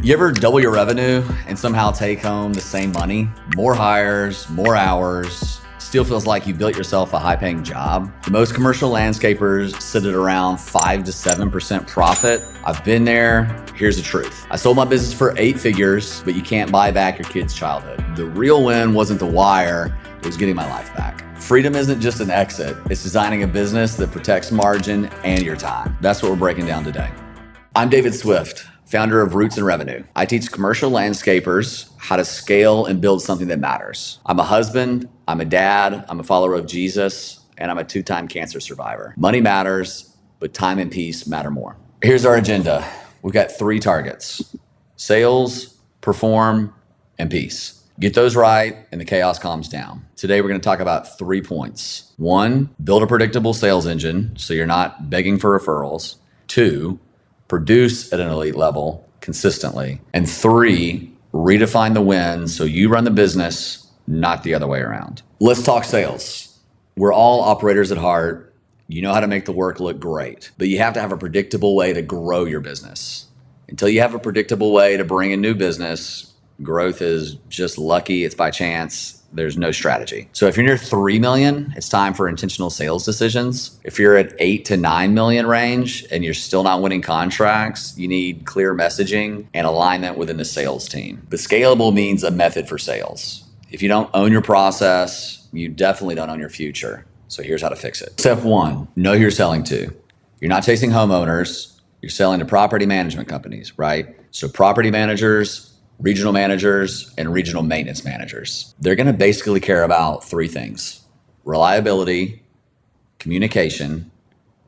You ever double your revenue and somehow take home the same money? More hires, more hours, still feels like you built yourself a high-paying job. The most commercial landscapers sit at around 5 to 7% profit. I've been there. Here's the truth. I sold my business for 8 figures, but you can't buy back your kid's childhood. The real win wasn't the wire, it was getting my life back. Freedom isn't just an exit. It's designing a business that protects margin and your time. That's what we're breaking down today. I'm David Swift, founder of Roots and Revenue. I teach commercial landscapers how to scale and build something that matters. I'm a husband, I'm a dad, I'm a follower of Jesus, and I'm a 2-time cancer survivor. Money matters, but time and peace matter more. Here's our agenda. We've got 3 targets: sales, perform, and peace. Get those right and the chaos calms down. Today, we're going to talk about 3 points. 1, build a predictable sales engine so you're not begging for referrals. 2, produce at an elite level consistently. And 3, redefine the win so you run the business, not the other way around. Let's talk sales. We're all operators at heart. You know how to make the work look great, but you have to have a predictable way to grow your business. Until you have a predictable way to bring in new business, growth is just lucky, it's by chance. There's no strategy. So if you're near 3 million, it's time for intentional sales decisions. If you're at 8 to 9 million range and you're still not winning contracts, you need clear messaging and alignment within the sales team. But scalable means a method for sales. If you don't own your process, you definitely don't own your future. So here's how to fix it. Step 1, know who you're selling to. You're not chasing homeowners, you're selling to property management companies, right? So property managers, regional managers, and regional maintenance managers. They're going to basically care about 3 things: reliability, communication,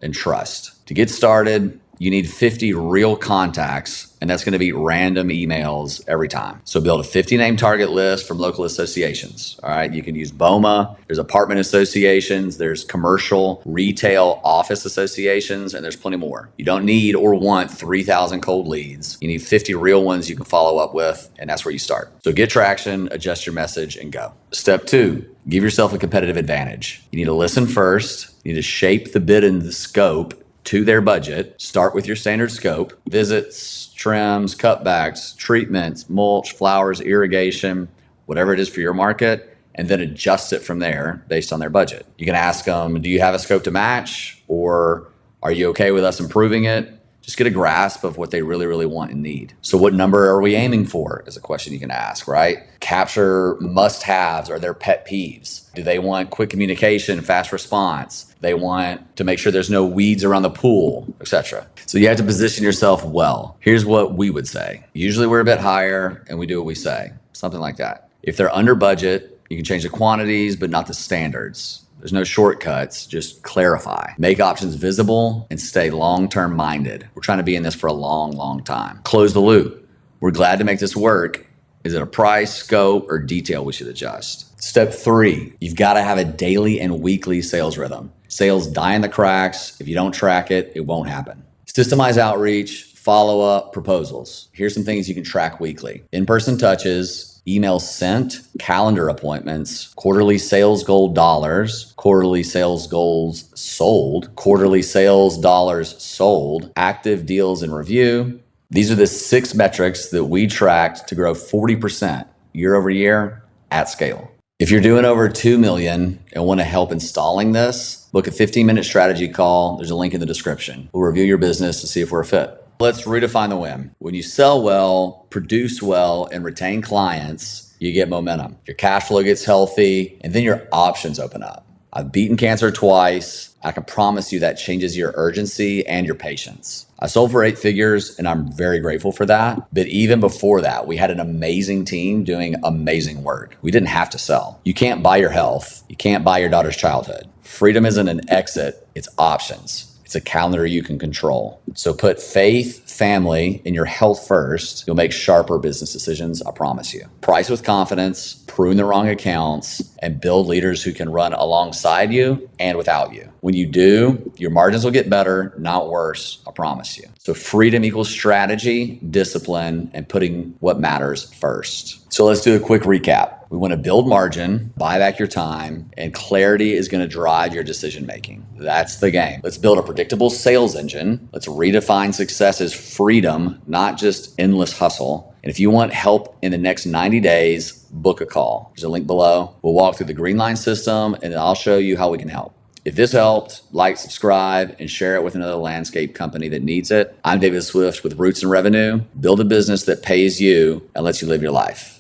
and trust. To get started, you need 50 real contacts, and that's going to be random emails every time. So build a 50 name target list from local associations. All right. You can use BOMA. There's apartment associations. There's commercial, retail, office associations, and there's plenty more. You don't need or want 3,000 cold leads. You need 50 real ones you can follow up with, and that's where you start. So get traction, adjust your message, and go. Step 2, give yourself a competitive advantage. You need to listen first. You need to shape the bid and the scope to their budget. Start with your standard scope: visits, trims, cutbacks, treatments, mulch, flowers, irrigation, whatever it is for your market, and then adjust it from there based on their budget. You can ask them, do you have a scope to match, or are you okay with us improving it? Just get a grasp of what they really, really want and need. So what number are we aiming for is a question you can ask, right? Capture must-haves or their pet peeves. Do they want quick communication, fast response? They want to make sure there's no weeds around the pool, etc. So you have to position yourself well. Here's what we would say. Usually we're a bit higher and we do what we say, something like that. If they're under budget, you can change the quantities, but not the standards. There's no shortcuts, just clarify. Make options visible and stay long-term minded. We're trying to be in this for a long, long time. Close the loop. We're glad to make this work. Is it a price, scope, or detail we should adjust? Step 3, you've got to have a daily and weekly sales rhythm. Sales die in the cracks. If you don't track it, it won't happen. Systemize outreach, follow-up, proposals. Here's some things you can track weekly: in-person touches, emails sent, calendar appointments, quarterly sales goal dollars, quarterly sales goals sold, quarterly sales dollars sold, active deals in review. These are the 6 metrics that we tracked to grow 40% year over year at scale. If you're doing over 2 million and want to help installing this, book a 15-minute strategy call. There's a link in the description. We'll review your business to see if we're a fit. Let's redefine the win. When you sell well, produce well, and retain clients, you get momentum. Your cash flow gets healthy, and then your options open up. I've beaten cancer twice. I can promise you that changes your urgency and your patience. I sold for 8 figures, and I'm very grateful for that. But even before that, we had an amazing team doing amazing work. We didn't have to sell. You can't buy your health. You can't buy your daughter's childhood. Freedom isn't an exit, it's options. It's a calendar you can control. So put faith, family, and your health first. You'll make sharper business decisions, I promise you. Price with confidence, prune the wrong accounts, and build leaders who can run alongside you and without you. When you do, your margins will get better, not worse, I promise you. So freedom equals strategy, discipline, and putting what matters first. So let's do a quick recap. We want to build margin, buy back your time, and clarity is going to drive your decision making. That's the game. Let's build a predictable sales engine. Let's redefine success as freedom, not just endless hustle. And if you want help in the next 90 days, book a call. There's a link below. We'll walk through the green line system and I'll show you how we can help. If this helped, like, subscribe, and share it with another landscape company that needs it. I'm David Swift with Roots and Revenue. Build a business that pays you and lets you live your life.